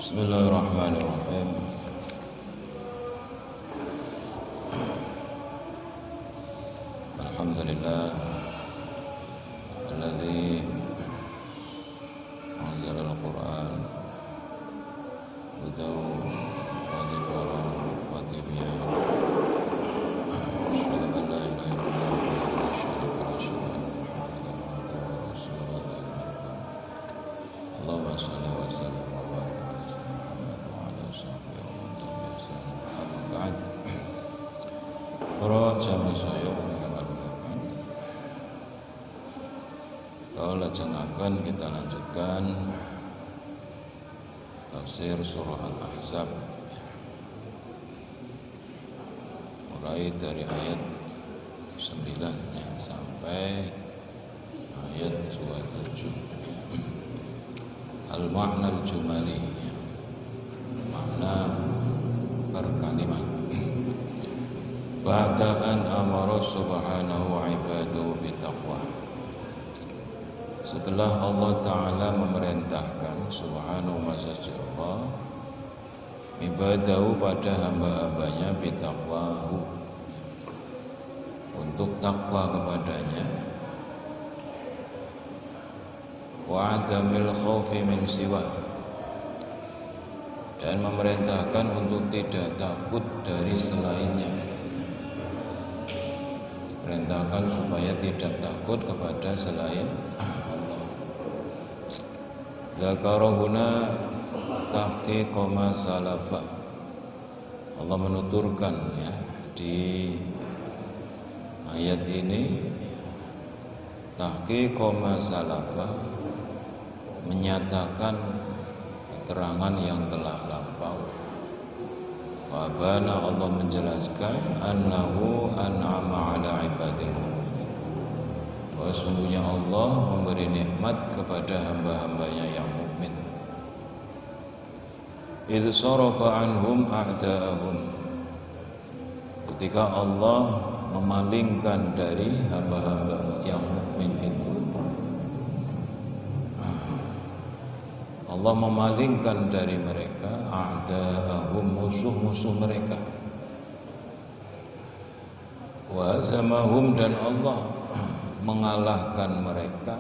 Bismillahirrahmanirrahim. Alhamdulillah alladzi anzala al-Qur'an hudan wa dzikran wa tibyan. Asyhadu an la ilaha illallah wa la syarika lahu wa asyhadu anna Muhammadan rasulullah. Allahumma shalli wa sallim wa barik ala sayyidina Muhammad wa ala sahbihi wa man tabi'ahum bi ihsan. Amma ba'd. Para jamaah saya kalau lajengaken kita lanjutkan tafsir surah Al-Ahzab mulai dari ayat 9 ya, sampai ayat 27. Al-ma'na al-jumali ya, makna per kalimat. Ba'da an amara subhanahu ibadahu bitaqwa. Setelah Allah Ta'ala memerintahkan subhanahu wa ta'ala ibadahu pada hamba-hambanya bitaqwahu, untuk takwa kepadanya, wa adamil khawfi min siwa, dan memerintahkan untuk tidak takut dari selainnya. Diperintahkan supaya tidak takut kepada selain Zakarahuna tahqiqa ma salafa. Allah menuturkan ya di ayat ini tahqiqa ma salafa, menyatakan keterangan yang telah lampau. Fabana, Allah menjelaskan annahu an'ama ala ibadil mu'minin, bahwa sungguhnya Allah memberi nikmat kepada hamba-hambanya yang mukmin. Idz sarafa anhum a'da'ahum, ketika Allah memalingkan dari hamba-hamba yang mukmin itu, Allah memalingkan dari mereka a'da'ahum, musuh-musuh mereka, wa zamahum, dan Allah mengalahkan mereka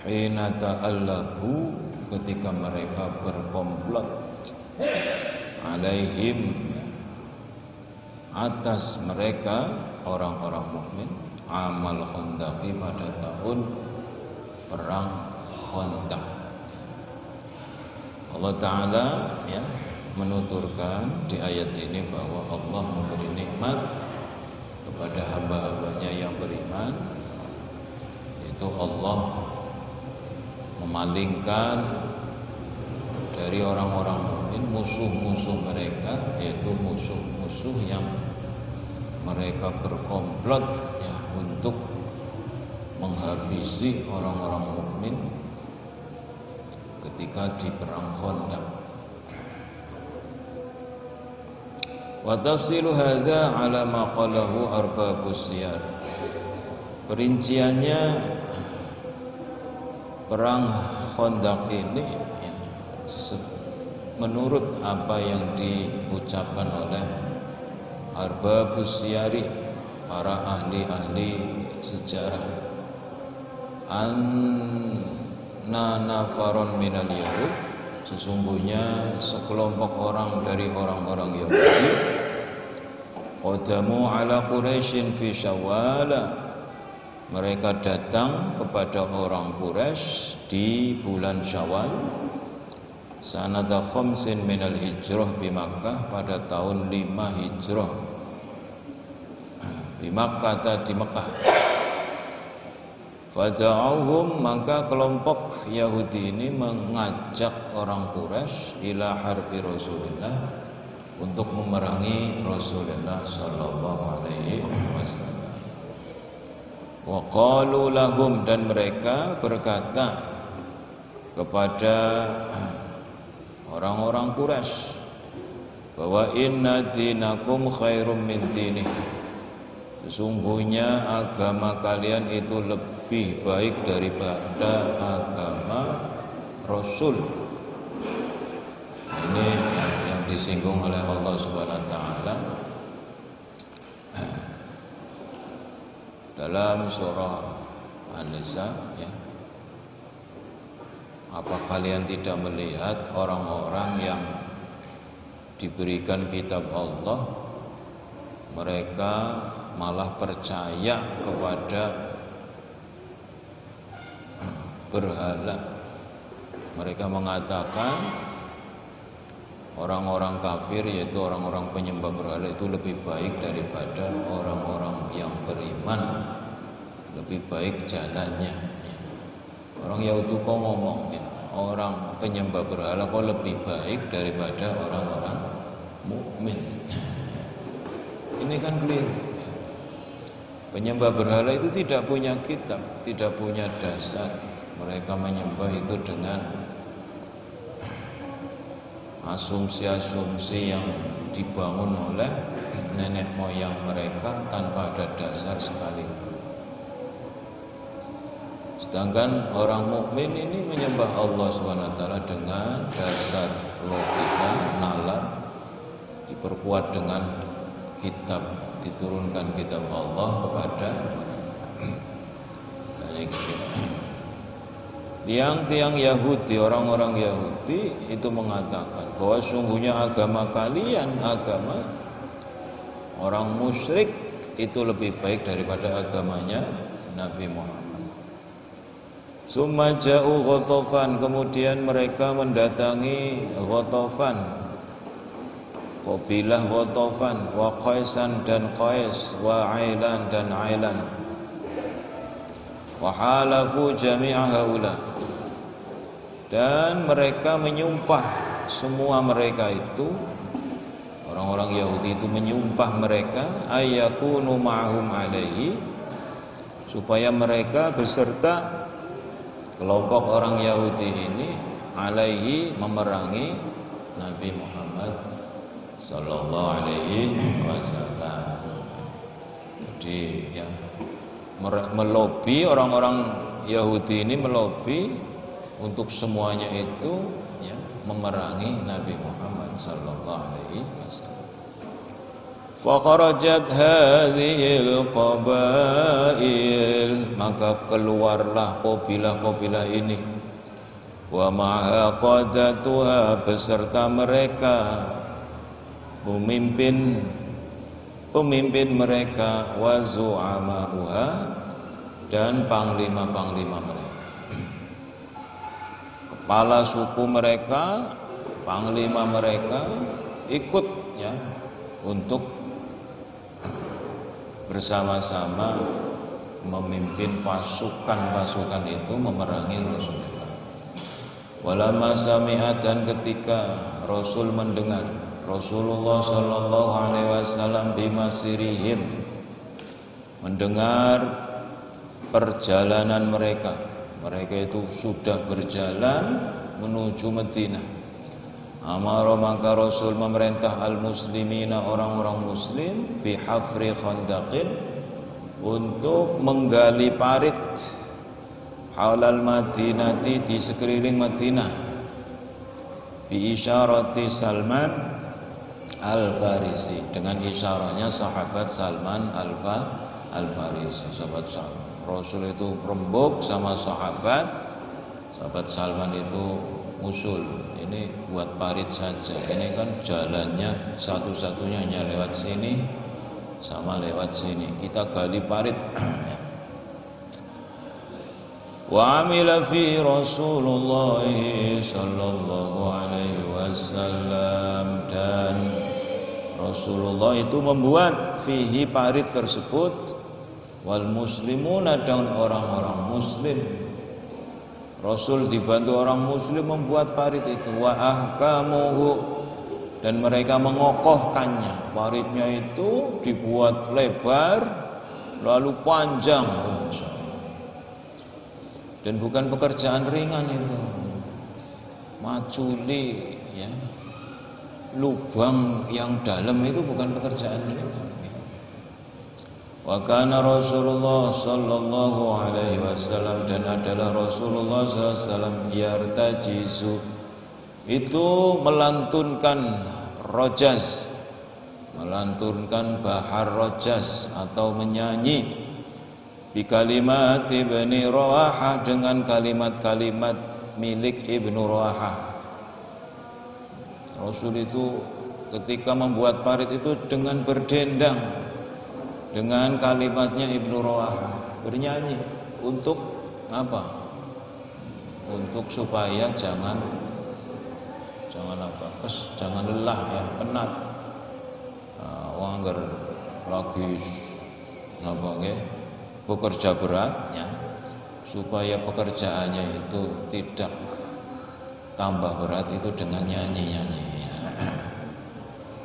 hina ta'allabu, ketika mereka berkomplot alaihim, atas mereka orang-orang mukmin, amal Khandaqi, pada tahun perang Khandaq. Allah Ta'ala ya menuturkan di ayat ini bahwa Allah memberi nikmat kepada hamba-hambanya yang beriman, yaitu Allah memalingkan dari orang-orang mukmin musuh-musuh mereka, yaitu musuh-musuh yang mereka berkomplot ya untuk menghabisi orang-orang mukmin ketika di perang Khandaq. Wa tafsilu hadza ala ma qalahu arbabus siyar. Perinciannya perang Khandaq ini ya, menurut apa yang diucapkan oleh arbabus siyari, para ahli-ahli sejarah, anna nafaron minal yahud, sesungguhnya sekelompok orang dari orang-orang Yahudi, qadamu ala Quraisyin fi Syawal, mereka datang kepada orang Quraisy di bulan Syawal, sanada khamsin minal hijrah bi Makkah, pada tahun 5 hijrah, bi Makkah, di Mekah. Fada'auhum, maka kelompok Yahudi ini mengajak orang Quraisy ila harbi Rasulullah, untuk memerangi Rasulullah sallallahu alaihi wasallam. Wa qalu lahum, dan mereka berkata kepada orang-orang Quraisy bahwa inna dinakum khairum min dinih, sesungguhnya agama kalian itu lebih baik daripada agama Rasul. Ini yang disinggung oleh Allah Subhanahu wa taala dalam surah An-Nisa, ya. Apa kalian tidak melihat orang-orang yang diberikan kitab Allah, mereka malah percaya kepada berhala. Mereka mengatakan orang-orang kafir, yaitu orang-orang penyembah berhala, itu lebih baik daripada orang-orang yang beriman, lebih baik jalannya. Orang Yahudi kok ngomong, ya, orang penyembah berhala kok lebih baik daripada orang-orang mukmin. Ini kan keliru. Penyembah berhala itu tidak punya kitab, tidak punya dasar. Mereka menyembah itu dengan asumsi-asumsi yang dibangun oleh nenek moyang mereka tanpa ada dasar sekali. Sedangkan orang mukmin ini menyembah Allah SWT dengan dasar logika, nalar, diperkuat dengan kitab, diturunkan kitab Allah kepada tiang-tiang Yahudi, orang-orang Yahudi itu mengatakan bahwa sungguhnya agama kalian, agama orang musyrik itu lebih baik daripada agamanya Nabi Muhammad. Summa ja'u Ghatafan, kemudian mereka mendatangi Ghatafan, kabilah Ghatafan, wa Qaisan dan Qais, wa Ailan dan Ailan, wa halafu jami'a haula, dan mereka menyumpah, semua mereka itu orang-orang Yahudi itu menyumpah mereka ayyakunu ma'hum alaihi, supaya mereka beserta kelompok orang Yahudi ini alaihi, memerangi Nabi Muhammad sallallahu alaihi wasallam. Jadi ya, melobi, orang-orang Yahudi ini melobi untuk semuanya itu, ya, memerangi Nabi Muhammad sallallahu alaihi wasallam. Fakharajat hadhil qabail, maka keluarlah kabilah-kabilah ini, wa ma'a qadatuha, beserta mereka pemimpin mereka, wa zu'ama'uha, dan panglima-panglima mereka, kepala suku mereka, panglima mereka ikut, ya, untuk bersama-sama memimpin pasukan-pasukan itu memerangi Rasulullah. Walamma sami'at, dan ketika Rasul mendengar, Rasulullah sallallahu alaihi wasallam bimasirihim, mendengar perjalanan mereka itu sudah berjalan menuju Madinah. Amara, maka Rasul memerintah al-muslimina, orang-orang muslim, bihafri khandaqin, untuk menggali parit, halal Madinati, di sekeliling Madinah, bi isyarati Salman al-Farisi, dengan isyarahnya sahabat Salman al-Farisi. Sahabat Rasul itu rembuk sama sahabat Salman itu musul, ini buat parit saja, ini kan jalannya satu-satunya hanya lewat sini sama lewat sini, kita gali parit. Wa amila fi Rasulullah sallallahu alaihi wasallam, dan Rasulullah itu membuat fihi parit tersebut, wal muslimuna, dan orang-orang muslim. Rasul dibantu orang muslim membuat parit itu, wa ahkamuhu, dan mereka mengokohkannya. Paritnya itu dibuat lebar lalu panjang, dan bukan pekerjaan ringan itu. Maculi, ya, lubang yang dalam itu bukan pekerjaan ringan. Wa kana Rasulullah sallallahu alaihi wasallam, dan adalah Rasulullah sallallahu alaihi wasallam yartajizu, itu melantunkan rojaz, melantunkan bahar rojaz atau menyanyi bi kalimat Ibnu Rawahah dengan kalimat-kalimat milik Ibnu Rawahah. Rasul itu ketika membuat parit itu dengan berdendang dengan kalimatnya Ibnu Rawahah, bernyanyi untuk apa? Untuk supaya jangan jangan lelah ya, penat. Wong anggar lagi napa nggih bekerja berat ya, supaya pekerjaannya itu tidak tambah berat itu dengan nyanyi-nyanyi ya.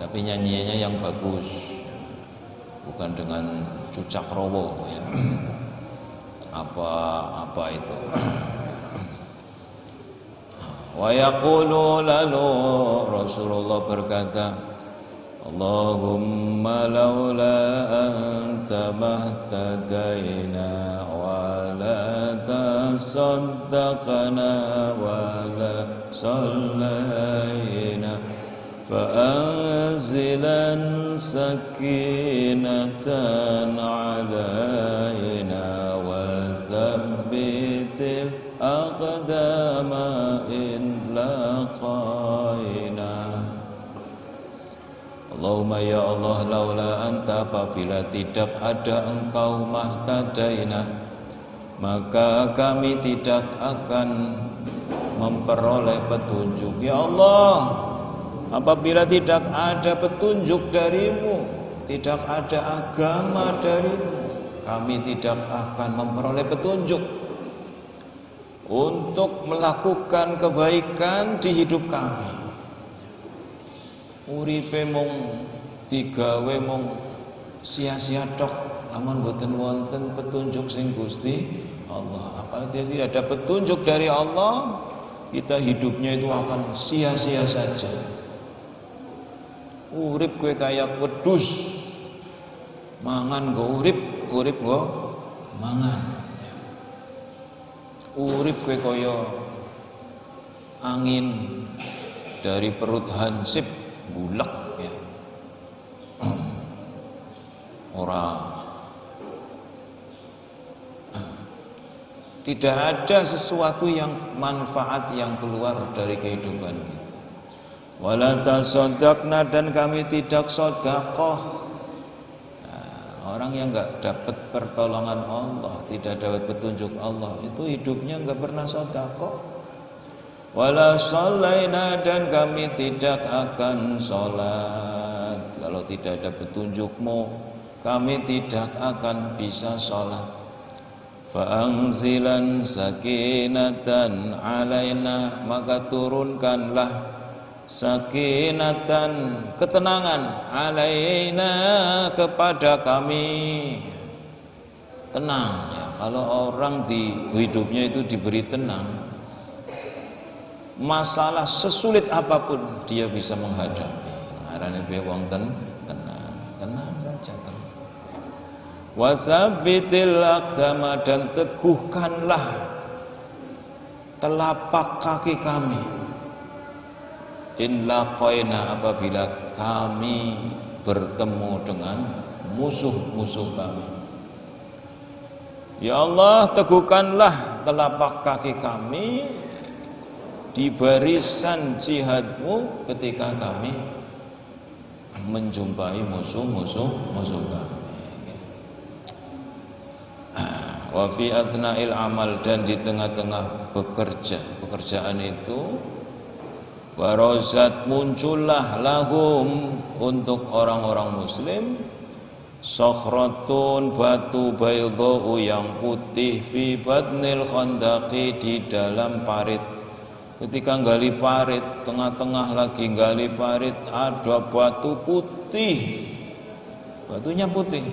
Tapi nyanyiannya yang bagus, bukan dengan cucak rowo ya. Apa itu. Wa yaqulu lalu Rasulullah berkata, Allahumma laula anta mahtadaina wa la tasaddaqna wa la sallaina fa anzilan sakinatan alaina wa thabbitil aqdama in laqaina. Allahumma ya Allah, laula anta, apabila tidak ada engkau, mahtadaina, maka kami tidak akan memperoleh petunjuk. Ya Allah, apabila tidak ada petunjuk darimu, tidak ada agama darimu, kami tidak akan memperoleh petunjuk untuk melakukan kebaikan di hidup kami. Uripe mung digawe mung sia-sia tok, amun boten wonten petunjuk sing Gusti Allah. Apabila tidak ada petunjuk dari Allah, kita hidupnya itu akan sia-sia saja. Urip kowe kaya wedhus, mangan go urip go mangan. Urip kowe kaya angin dari perut hansip, bulek ya. Tidak ada sesuatu yang manfaat yang keluar dari kehidupan kita. Wala tasaddaqna, dan kami tidak sedekah. Orang yang enggak dapat pertolongan Allah, tidak dapat petunjuk Allah, itu hidupnya enggak pernah sedekah. Wala shallaina, dan kami tidak akan salat. Kalau tidak ada petunjukmu, kami tidak akan bisa salat. Fa anzilan sakinatan alaina, maka turunkanlah sakinatan, ketenangan, alaina, kepada kami. Tenang ya, kalau orang di hidupnya itu diberi tenang, masalah sesulit apapun dia bisa menghadapi. Arane piye wong tenang saja tenang. Wasabbitil aqdama, dan teguhkanlah telapak kaki kami. In laqaina, apabila kami bertemu dengan musuh-musuh kami. Ya Allah, teguhkanlah telapak kaki kami di barisan jihadmu ketika kami menjumpai musuh kami. Wa fi athna'il amal, dan di tengah-tengah pekerjaan itu, barazat, muncullah lahum, untuk orang-orang muslim, sakhratun, batu baydha'u, yang putih, fi badnil khandaqi, di dalam parit. Ketika gali parit, tengah-tengah lagi gali parit, ada batu putih, batunya putih,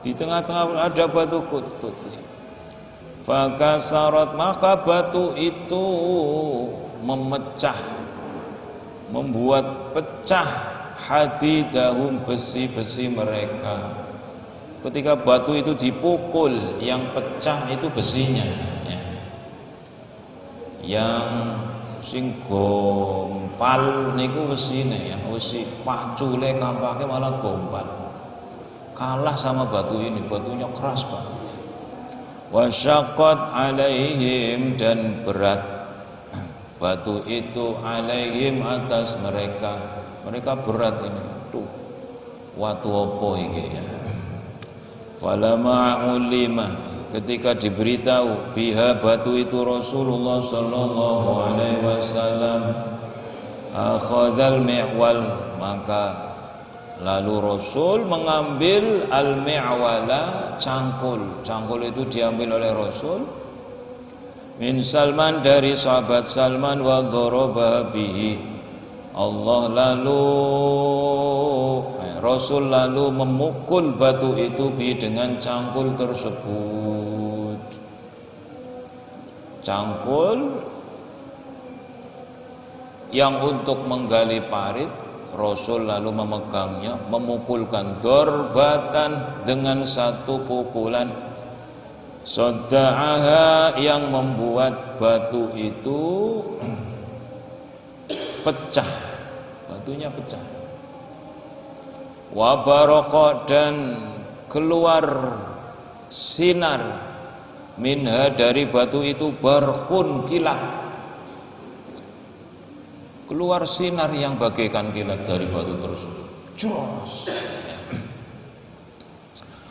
di tengah-tengah ada batu putih. Fakasarat, maka batu itu memecah, membuat pecah hadidahum, besi-besi mereka. Ketika batu itu dipukul, yang pecah itu besinya ya. Yang sing gompal niku wesine ya, wesi pacule kampake malah gompal. Kalah sama batu ini, batunya keras banget. Wasyaqqat alaihim, dan berat batu itu alaihim atas mereka. Mereka berat ini. Tuh, watu opo iki ya. Falamma ulima, ketika diberitahu biha batu itu Rasulullah sallallahu alaihi wasallam, akhadzal mi'wal, maka lalu Rasul mengambil al-mi'wala, cangkul itu diambil oleh Rasul min Salman, dari sahabat Salman, wa daraba bihi, Rasul lalu memukul batu itu bi, dengan cangkul tersebut. Cangkul yang untuk menggali parit, Rasul lalu memegangnya, memukulkan dorbatan, dengan satu pukulan, sodda'aha, yang membuat batu itu pecah, batunya pecah. Wa baraqat, dan keluar sinar, minha, dari batu itu, barqun, kilat, keluar sinar yang bagaikan kilat dari batu tersebut. Jos.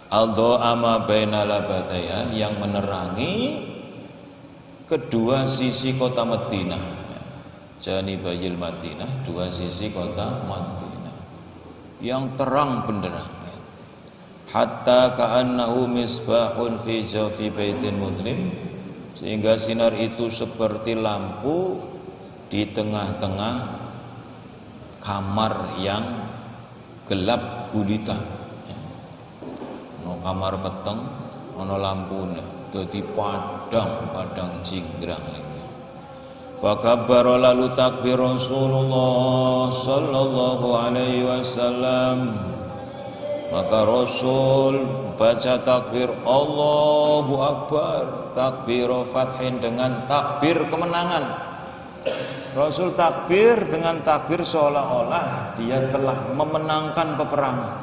Aldo ama baina labataya, yang menerangi kedua sisi kota Madinah. Janibayil Madinah, dua sisi kota Madinah, yang terang benderang. Hatta ka'annahu misbahun fi jawfi baitin muslim, sehingga sinar itu seperti lampu di tengah-tengah kamar yang gelap gulita. Ono kamar peteng, ono lampune, dadi padang jinggrang iki. Fakabbara, lalu takbir Rasulullah sallallahu alaihi wasallam, maka Rasul baca takbir Allahu Akbar, takbir fathin, dengan takbir kemenangan. Rasul takbir dengan takbir seolah-olah dia telah memenangkan peperangan.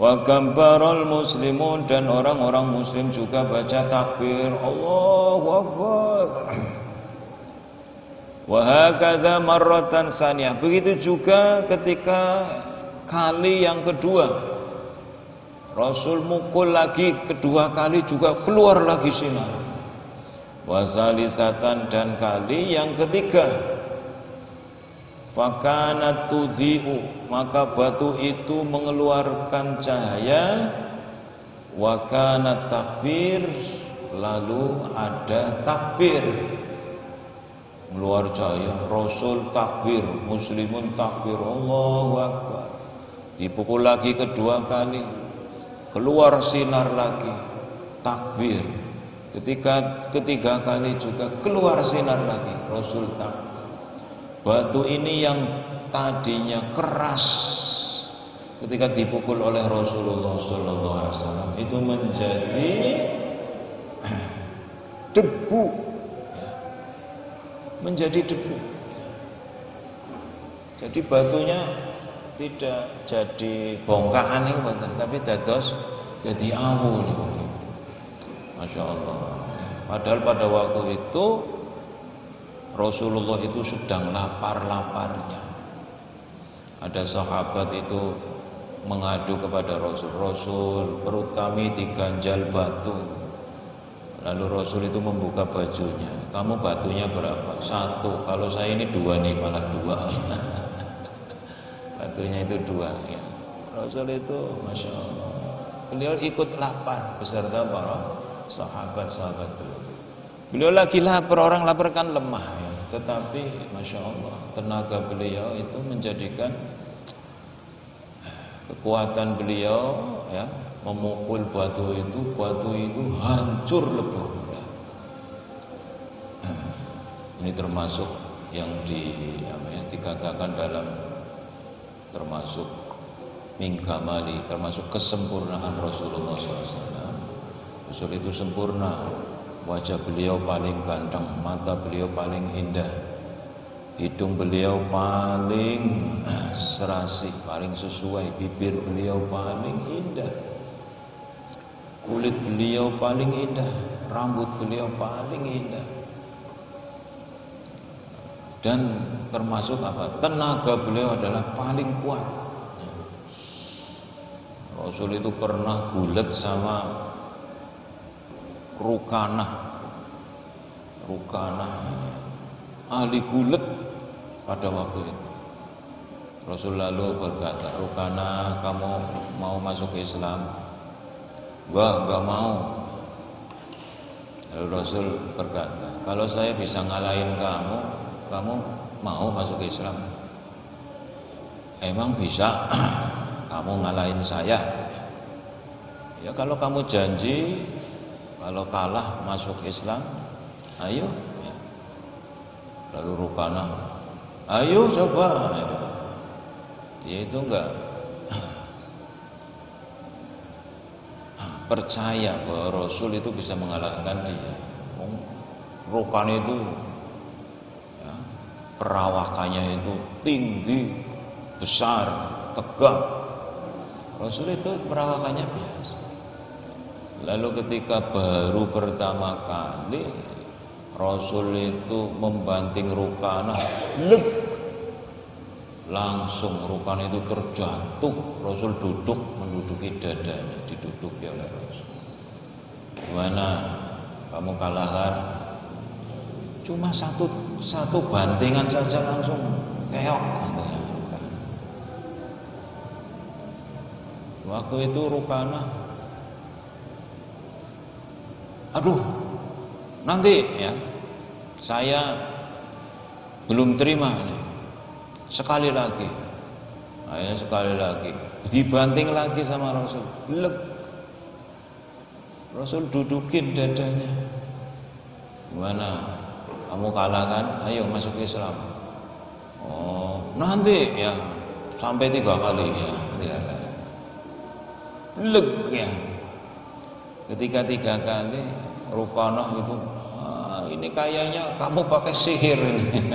Wa kabbarul muslimun, dan orang-orang muslim juga baca takbir Allahu Akbar. Wa hakadha marratan saniyah, begitu juga ketika kali yang kedua Rasul mukul lagi, kedua kali juga keluar lagi sinar. Wa salisatan, dan kali yang ketiga, fakanat tudhi'u, maka batu itu mengeluarkan cahaya. Wa kanat takbir, lalu ada takbir, keluar cahaya. Rasul takbir, muslimun takbir, Allahu Akbar. Dipukul lagi kedua kali, keluar sinar lagi, takbir. Ketika ketiga kali juga keluar sinar lagi, Rasul takbir. Batu ini yang tadinya keras, ketika dipukul oleh Rasulullah SAW itu menjadi debu, menjadi debu. Jadi batunya tidak jadi bongkahan ini, tapi dados jadi awu. Masya Allah. Padahal pada waktu itu Rasulullah itu sedang lapar-laparnya. Ada sahabat itu mengadu kepada Rasul, Rasul, perut kami diganjal batu. Lalu Rasul itu membuka bajunya, kamu batunya berapa? 1. Kalau saya ini 2 nih, malah 2. Batunya itu 2 ya. Rasul itu Masya Allah, beliau ikut lapar beserta para sahabat-sahabat beliau. Beliau lagi lapar, orang lapar kan lemah ya. Tetapi Masya Allah, tenaga beliau itu menjadikan kekuatan beliau ya, memukul batu itu hancur lebur ya. Ini termasuk yang dikatakan dalam termasuk min kamali, termasuk kesempurnaan Rasulullah SAW. Rasul itu sempurna wajah beliau paling ganteng, mata beliau paling indah, hidung beliau paling serasi, paling sesuai, bibir beliau paling indah, kulit beliau paling indah, rambut beliau paling indah. Dan termasuk apa? Tenaga beliau adalah paling kuat. Rasul itu pernah gulat sama Rukanah, ahli gulat pada waktu itu. Rasul lalu berkata, Rukanah, kamu mau masuk Islam? Enggak mau. Lalu Rasul berkata, kalau saya bisa ngalahin kamu mau masuk Islam? Emang bisa kamu ngalahin saya? Ya kalau kamu janji, kalau kalah masuk Islam, ayo. Lalu Rukanah, ayo coba. Dia itu enggak percaya bahwa Rasul itu bisa mengalahkan dia. Rukanah itu perawakannya itu tinggi, besar, tegak. Rasul itu perawakannya biasa. Lalu ketika baru pertama kali Rasul itu membanting Rukanah, langsung Rukanah itu terjatuh. Rasul menduduki dadanya, diduduki oleh Rasul. Gimana? Kamu kalahkan? Cuma satu bantingan saja langsung keok. Waktu itu Rukanah, aduh, nanti ya, saya belum terima ini. Sekali lagi, akhirnya sekali lagi, dibanting lagi sama Rasul. Rasul dudukin dadanya. Gimana? Kamu kalah kan? Ayo masuk Islam. Oh, nanti ya, sampai 3 kali ya. Ya. Ketika 3 kali Rukanah itu, ini kayaknya kamu pakai sihir ini.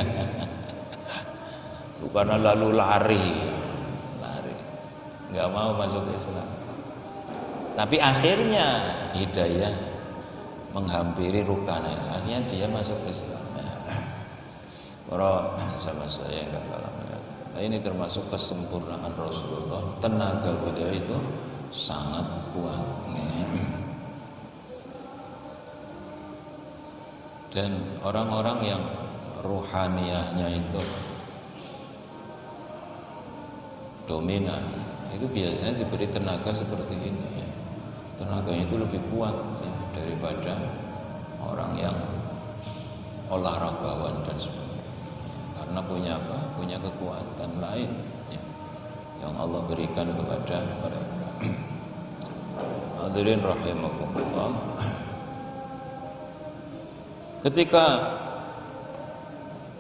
Rukanah lalu lari, nggak mau masuk Islam. Tapi akhirnya hidayah menghampiri Rukanah. Akhirnya dia masuk Islam. Para sama saya yang dalam. Nah, ini termasuk kesempurnaan Rasulullah. Tenaga beliau itu sangat kuat. Dan orang-orang yang ruhaniyahnya itu dominan, itu biasanya diberi tenaga seperti ini. Tenaganya itu lebih kuat ya, daripada orang yang olahragawan dan sebagainya. Karena punya apa? Punya kekuatan lain ya, yang Allah berikan kepada mereka. Hadirin rahimakumullah. Ketika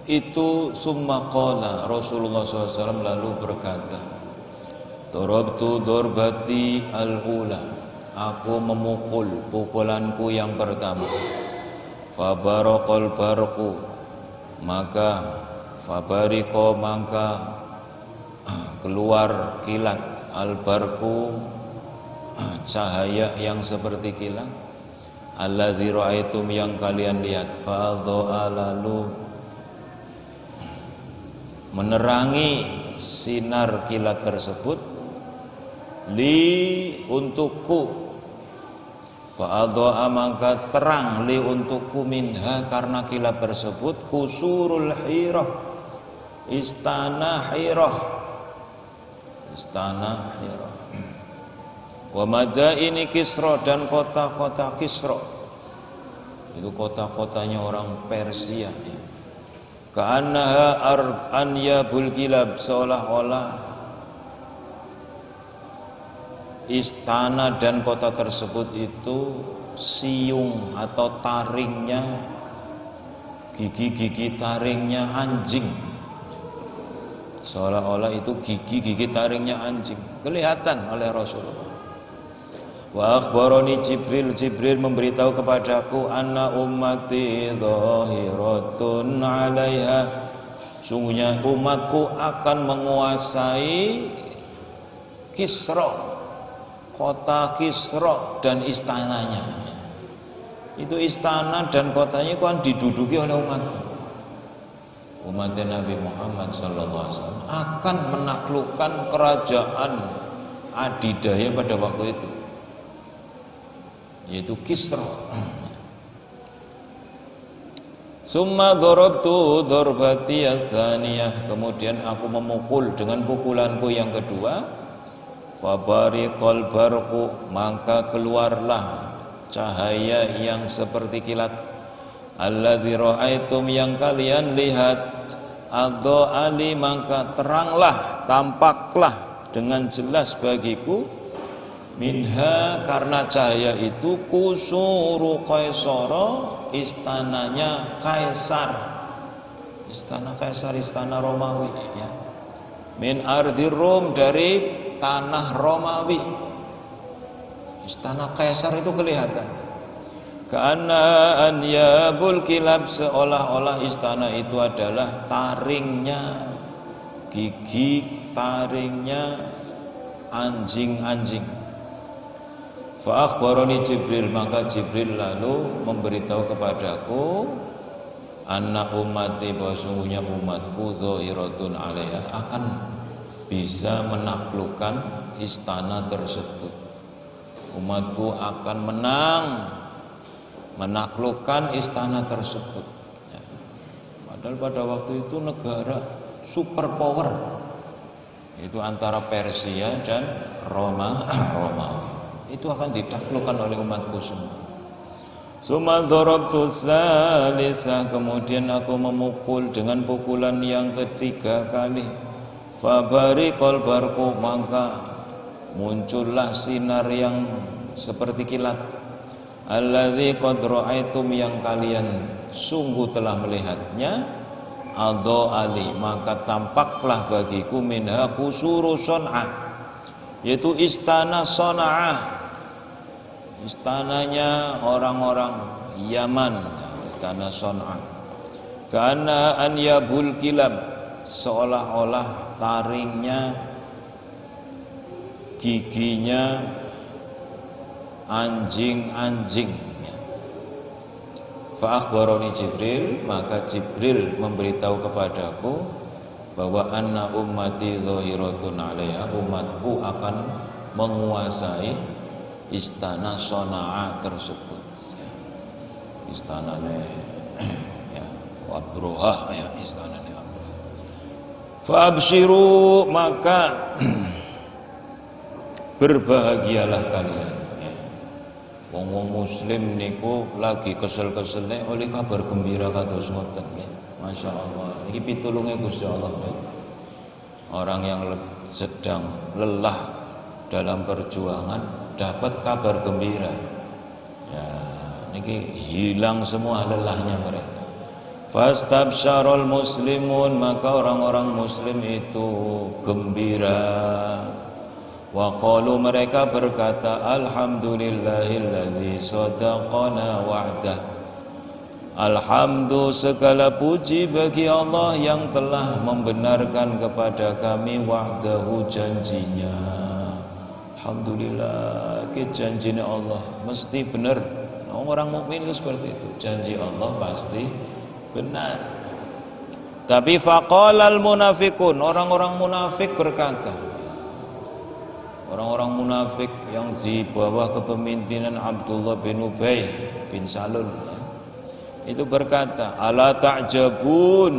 itu summa qala, Rasulullah SAW lalu berkata, Darabtu darbati al-ula, aku memukul pukulanku yang pertama. Fabaraqal barqu, maka fabariko, maka keluar kilat, al-barqu, cahaya yang seperti kilat, alladzi ra'aitum, yang kalian lihat, fadha'a, lalu menerangi sinar kilat tersebut, li, untukku, fa'adha'a, maka terang, li, untukku, minha, karena kilat tersebut, kusurul Hirah, istana Hirah, wa madaini Kisra, dan kota-kota Kisra, itu kota-kotanya orang Persia ya. Ka'annaha anyabul kilab, seolah-olah istana dan kota tersebut itu siung atau taringnya, gigi-gigi taringnya anjing. Seolah-olah itu gigi-gigi taringnya anjing kelihatan oleh Rasulullah. Wa akhbarani Jibril memberitahu kepadaku anna ummati dhahiratun 'alaiha, sungguhnya umatku akan menguasai Kisra, kota Kisra dan istananya. Itu istana dan kotanya kan diduduki oleh umatku. Umat Nabi Muhammad SAW akan menaklukkan kerajaan adidaya pada waktu itu, yaitu Kisra. Summa darabtu darbati ats-tsaniyah, kemudian aku memukul dengan pukulanku yang kedua. Fabariqal barqu, maka keluarlah cahaya yang seperti kilat. Alladzi ra'aitum, yang kalian lihat. Adho ali, maka teranglah, tampaklah dengan jelas bagiku. Minha, karena cahaya itu, kusuru Kaisara, istananya Kaisar. Istana Kaisar, istana Romawi ya. Min ardi Rum, dari tanah Romawi. Istana Kaisar itu kelihatan. Karena anyabul kilab, seolah-olah istana itu adalah taringnya, gigi taringnya anjing-anjing. Fa akhbarani Jibril, maka Jibril lalu memberitahu kepadaku anna ummati, bahwa sungguhnya umatku dhahiratun 'alaiha, akan bisa menaklukkan istana tersebut. Umatku akan menang menaklukkan istana tersebut ya. Padahal pada waktu itu negara superpower, itu antara Persia dan Romawi, itu akan ditaklukkan oleh umatku semua. Summa darabtu tsalisah, kemudian aku memukul dengan pukulan yang ketiga kali. Fabariqal barqu, maka muncullah sinar yang seperti kilat. Alladzi qad ra'aitum, yang kalian sungguh telah melihatnya. Adho ali, maka tampaklah bagiku minha kusuru Son'a, yaitu istana Son'a, istananya orang-orang Yaman, istana Son'a. Karena anyabul kilab, seolah-olah taringnya, giginya anjing-anjing. Fa akhbarani Jibril, maka Jibril memberitahu kepadaku bahwa anna ummati dhahiratun 'alaiha, umatku akan menguasai istana Son'a tersebut ya. Istananya ya Abroha ya, istananya Abroha. Fa abshiru, maka berbahagialah kalian. Wong muslim niku lagi kesel-kesele oleh kabar gembira kados ngoten nggih. Masyaallah. Iki pitulunge Gusti Allah. Orang yang sedang lelah dalam perjuangan dapat kabar gembira. Ya, niki hilang semua lelahnya mereka. Fastabsyarul muslimun, maka orang-orang muslim itu gembira. Wa qalu, mereka berkata, alhamdulillahilladzi sadaqana wa'dah. Alhamdulillah, segala puji bagi Allah yang telah membenarkan kepada kami wa'dahu, janjinya. Alhamdulillah, janjinya Allah mesti benar. Orang mukmin itu seperti itu, janji Allah pasti benar. Tapi faqalal munafiqun, orang-orang munafik berkata, orang-orang munafik yang di bawah kepemimpinan Abdullah bin Ubay bin Salul ya, itu berkata, ala ta'jabun,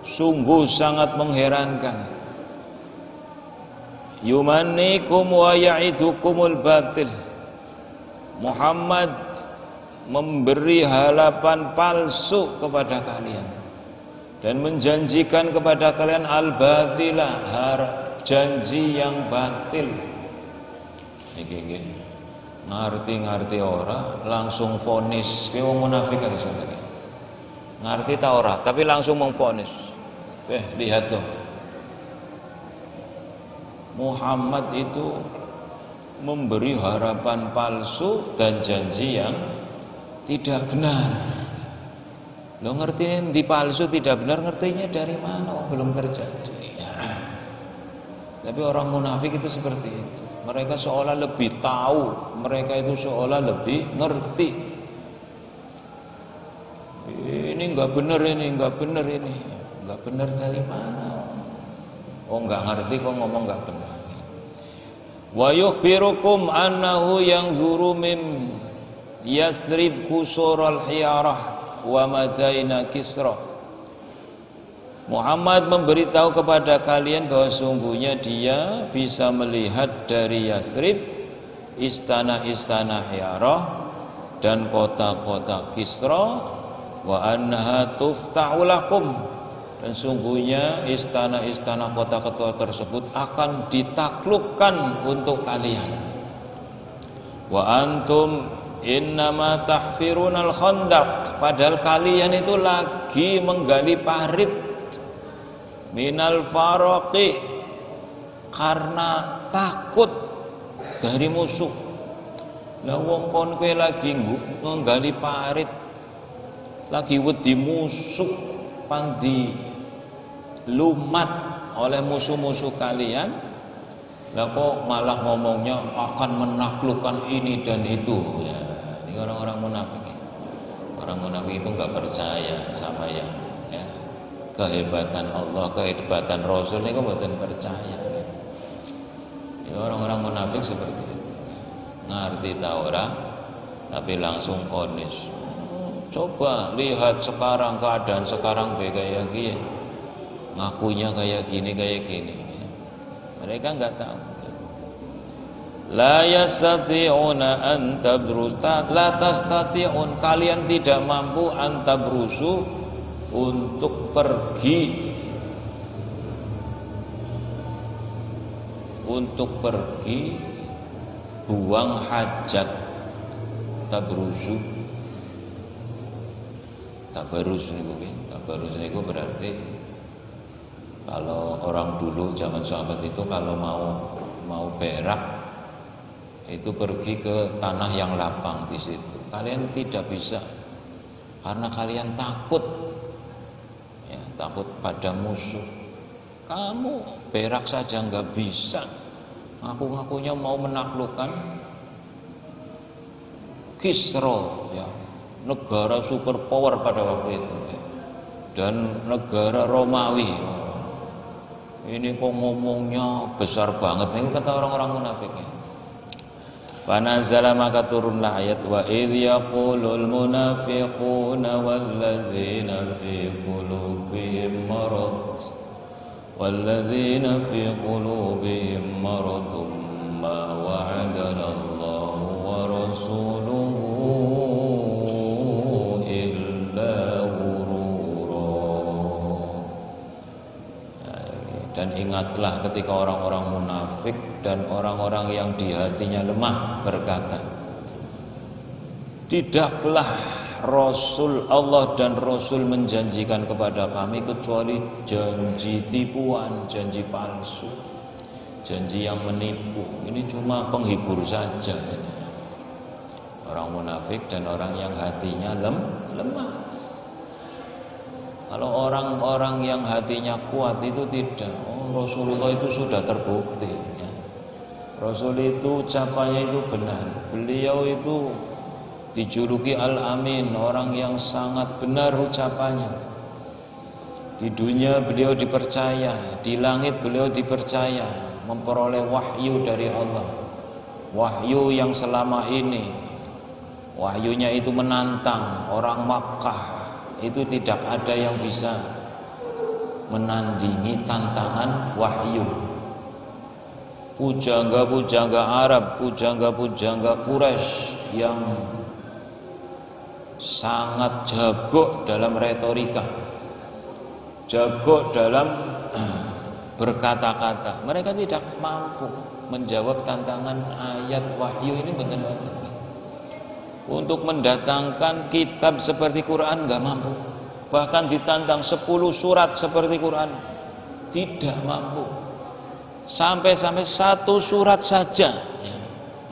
sungguh sangat mengherankan, yumannikum wa ya'idukumul batil, Muhammad memberi harapan palsu kepada kalian dan menjanjikan kepada kalian al-batilah, janji yang batil. Niki ngerti ora langsung vonis, ki wong munafik kan sebenarnya. Ngerti ta ora, tapi langsung memvonis. Lihat tuh. Muhammad itu memberi harapan palsu dan janji yang tidak benar. Lo ngertiin di palsu tidak benar, ngertinya dari mana? Oh, belum terjadi. Tapi orang munafik itu seperti itu. Mereka seolah lebih tahu, mereka itu seolah lebih ngerti. Ini enggak benar, ini enggak benar, ini enggak benar dari mana? Oh, enggak ngerti kok ngomong enggak benar. Wa yukhbirukum annahu yanzuru min Yathrib kusural hiyarah wa madaina Kisra. Muhammad memberitahu kepada kalian bahwa sungguhnya dia bisa melihat dari Yathrib istana-istana Hiyarah dan kota-kota Kisra, wa annaha tufta'u lakum, dan sungguhnya istana-istana kota-kota tersebut akan ditaklukkan untuk kalian. Wa antum innama tahfirunal khandaq, padahal kalian itu lagi menggali parit minal faraqi, karena takut dari musuh. Lah wong kon kowe lagi menggali parit, lagi wedi musuh pandi lumat oleh musuh-musuh kalian, lah kok malah ngomongnya akan menaklukkan ini dan itu. Ya, ini orang-orang munafik. Orang munafik itu nggak percaya sama yang kehebatan Allah, kehebatan Rasul, ini kok bukan percaya. Ya, orang-orang munafik seperti itu. Ngerti tahu orang, tapi langsung vonis. Coba lihat sekarang keadaan sekarang kayak gini, ngakunya kayak gini. Mereka nggak tahu. La yastati'una an tabrusta, la tastati'un, kalian tidak mampu an tabrusu, untuk pergi buang hajat. Tabarus niku berarti kalau orang dulu zaman sahabat itu kalau mau berak itu pergi ke tanah yang lapang di situ. Kalian tidak bisa karena kalian takut pada musuh. Kamu berak saja nggak bisa, ngaku-ngakunya mau menaklukkan Kisra, ya, negara superpower pada waktu itu, dan negara Romawi. Ini kok ngomongnya besar banget nih, kata orang-orang munafiknya. Fanazala, maka turunlah ayat, wa idh yaqulul munafiquna walladzina fi qulubihim marad ma wa'adana Allahu wa rasuluhu illa ghurura. Dan ingatlah ketika orang-orang munafik dan orang-orang yang di hatinya lemah berkata, tidaklah Rasul Allah dan Rasul menjanjikan kepada kami kecuali janji tipuan, janji palsu, janji yang menipu. Ini cuma penghibur saja. Orang munafik dan orang yang hatinya lemah. Kalau orang-orang yang hatinya kuat itu tidak. Rasulullah itu sudah terbukti. Rasul itu ucapannya itu benar. Beliau itu dijuluki Al-Amin, orang yang sangat benar ucapannya. Di dunia beliau dipercaya, di langit beliau dipercaya, memperoleh wahyu dari Allah. Wahyu yang selama ini wahyunya itu menantang orang Makkah. Itu tidak ada yang bisa menandingi tantangan wahyu. Pujangga-pujangga Arab, pujangga-pujangga Quraisy yang sangat jago dalam retorika, jago dalam berkata-kata, mereka tidak mampu menjawab tantangan ayat wahyu ini. Benar-benar untuk mendatangkan kitab seperti Quran nggak mampu, bahkan ditantang 10 surat seperti Quran tidak mampu. Sampai-sampai 1 surat saja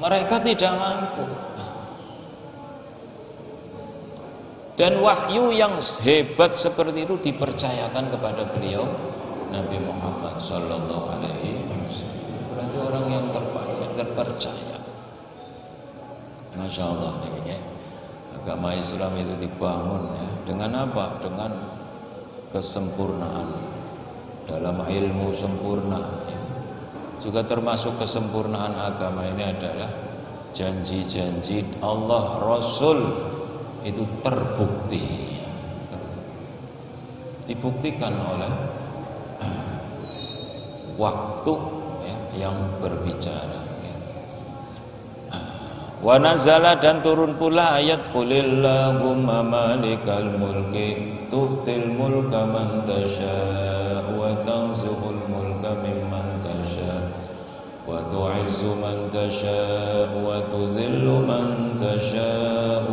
Mereka tidak mampu. Dan wahyu yang hebat seperti itu dipercayakan kepada beliau Nabi Muhammad sallallahu alaihi wasallam. Berarti orang yang terpercaya. Masya Allah nih, ya. Agama Islam itu dibangun ya. Dengan apa? Dengan kesempurnaan. Dalam ilmu sempurna ya. Juga termasuk kesempurnaan agama ini adalah janji-janji Allah Rasul itu terbukti, dibuktikan oleh waktu ya, yang berbicara ya. Wa nazala, dan turun pula ayat qulillahumma malikal mulki tu'til mulka man tasha wa tanzihul mulka mimman tasha wa tu'izzu man tasha wa tudhillu man tasha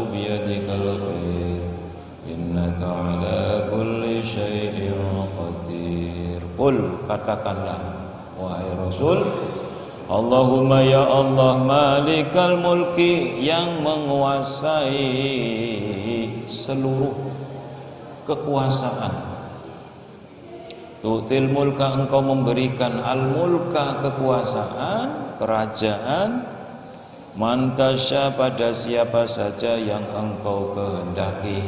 biyadikal khair innaka ala kulli syai'in qadir. Qul, katakanlah wahai Rasul, Allahumma ya Allah malikal mulki, yang menguasai seluruh kekuasaan. Tu'til mulka, engkau memberikan al-mulka, kekuasaan, kerajaan, mantasya, pada siapa saja yang engkau kehendaki.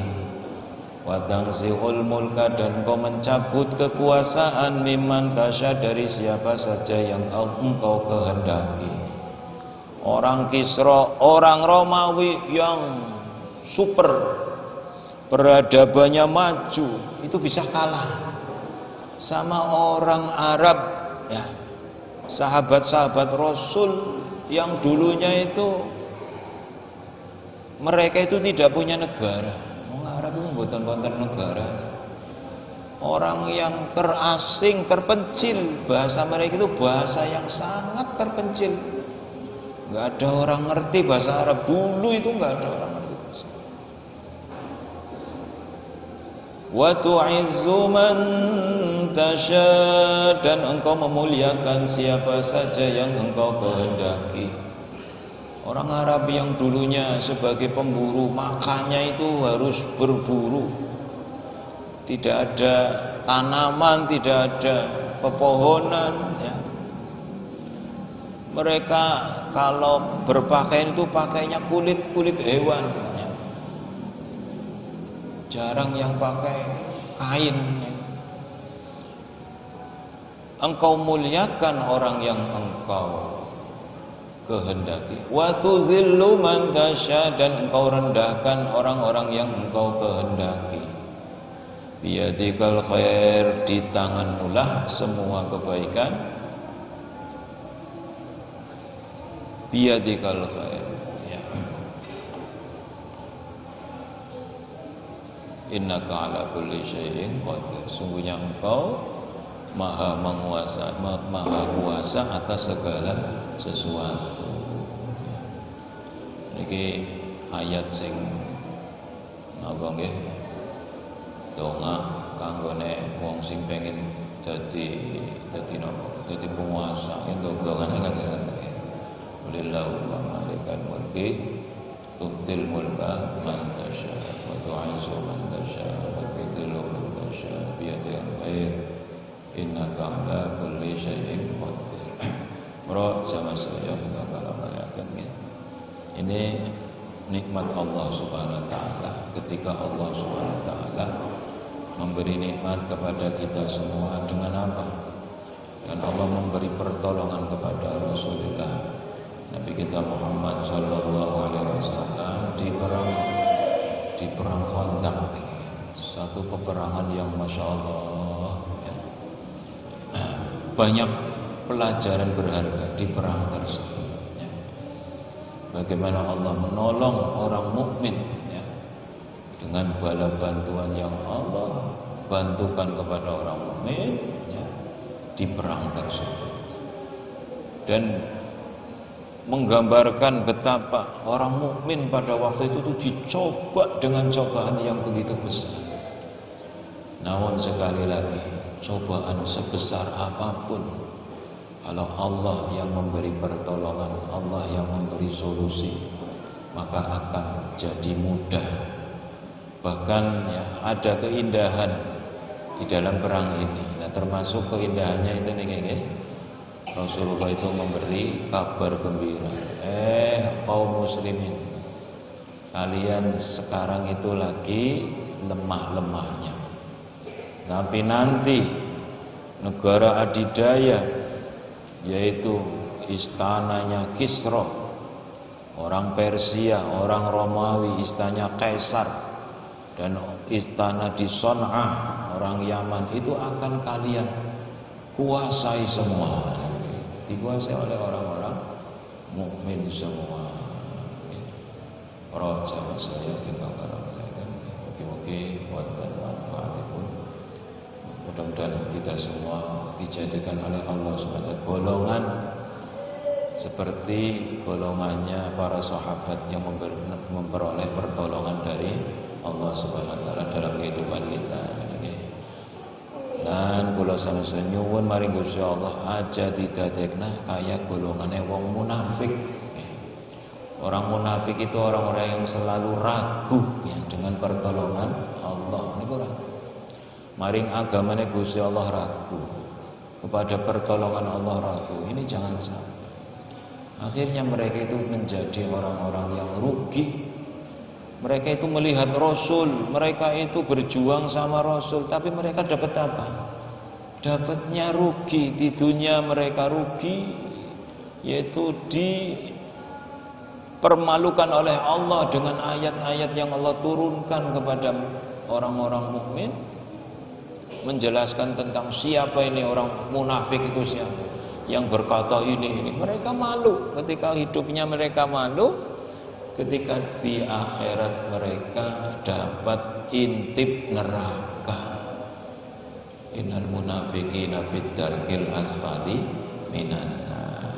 Wa tanzihul mulka, dan engkau mencabut kekuasaan, mimman tasya, dari siapa saja yang engkau kehendaki. Orang Kisra, orang Romawi yang super, peradabannya maju, itu bisa kalah sama orang Arab ya, sahabat-sahabat Rasul yang dulunya itu mereka itu tidak punya negara. Orang Arab itu bukan konten negara. Orang yang terasing, terpencil, bahasa mereka itu bahasa yang sangat terpencil. Enggak ada orang ngerti bahasa Arab dulu, itu enggak ada orang ngerti bahasa. Wa tu'izzu man tasya, dan engkau memuliakan siapa saja yang engkau kehendaki. Orang Arab yang dulunya sebagai pemburu, makannya itu harus berburu. Tidak ada tanaman, tidak ada pepohonan ya. Mereka kalau berpakaian itu pakainya kulit hewan ya. Jarang yang pakai kain ya. Engkau muliakan orang yang engkau kehendaki. Wa tudzillu man tasya, dan engkau rendahkan orang-orang yang engkau kehendaki. Biyadikal khair, di tanganmulah semua kebaikan. Biyadikal khair ya. Innaka ala kulli syai'in qadir, sungguhnya engkau maha menguasa, maha kuasa atas segala sesuatu. Niki ayat sing napa nggih? Donga kanggone wong sing pengin dadi napa? Dadi penguasa. Itu dongane ngaten. Walillahumma malikal mulki tu'til mulka man tasya wa tu'izzu man tasya wa tudhillu man tasya biyadikal khair innaka ala kulli syai'in qadir. Bro, sama saya juga kalau melihatkan ini nikmat Allah Subhanahu wa taala. Ketika Allah Subhanahu wa taala memberi nikmat kepada kita semua dengan apa? Dan Allah memberi pertolongan kepada Rasulullah Nabi kita Muhammad sallallahu alaihi wasallam di perang Khandaq. Satu peperangan yang Masya Allah ya. Banyak pelajaran berharga di perang tersebut ya. Bagaimana Allah menolong orang mukmin ya, dengan bala bantuan yang Allah bantukan kepada orang mukmin ya, di perang tersebut. Dan menggambarkan betapa orang mukmin pada waktu itu tuh dicoba dengan cobaan yang begitu besar. Namun sekali lagi, cobaan sebesar apapun, kalau Allah yang memberi pertolongan, Allah yang memberi mengerti solusi, maka akan jadi mudah. Bahkan ya ada keindahan di dalam perang ini. Nah, termasuk keindahannya itu nih, Rasulullah itu memberi kabar gembira. Kaum muslimin, kalian sekarang itu lagi lemah-lemahnya. Tapi nanti negara adidaya, yaitu istananya Kisra, orang Persia, orang Romawi, istananya Kaisar, dan istana di Son'a, orang Yaman, itu akan kalian kuasai semua, dikuasai oleh orang-orang mukmin semua. Para jamaah saya ingkang karaosaken, mugi-mugi wonten manfaatipun. Mudah-mudahan kita semua dijadikan oleh Allah SWT golongan seperti golongannya para sahabat yang memperoleh pertolongan dari Allah SWT dalam kehidupan kita. Dan kula sampeyan nyuwun maring Gusti Allah aja didadekna kaya golongane wong munafik. Orang munafik itu orang-orang yang selalu ragu ya, dengan pertolongan Allah. Niku maring agamane Gusti Allah ragu, kepada pertolongan Allah ragu. Ini jangan sampai. Akhirnya mereka itu menjadi orang-orang yang rugi. Mereka itu melihat Rasul, mereka itu berjuang sama Rasul, tapi mereka dapat apa? Dapatnya rugi. Di dunia mereka rugi, yaitu dipermalukan oleh Allah dengan ayat-ayat yang Allah turunkan kepada orang-orang mukmin, menjelaskan tentang siapa ini orang munafik itu siapa, yang berkata ini. Mereka malu ketika hidupnya, mereka malu ketika di akhirat mereka dapat intip neraka. Innal munafiqina fid darkil asfali minan nar.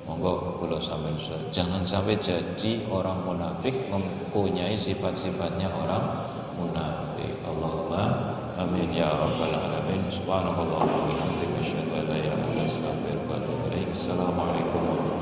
Monggo kula sampeyan jangan sampai jadi orang munafik, mempunyai sifat-sifatnya orang munafik. Allahumma amin ya rabbal alamin. Subhanallah wa bihamdihi asyhadu an la ilaha illa anta astaghfiruka wa atubu ilaik. Assalamualaikum.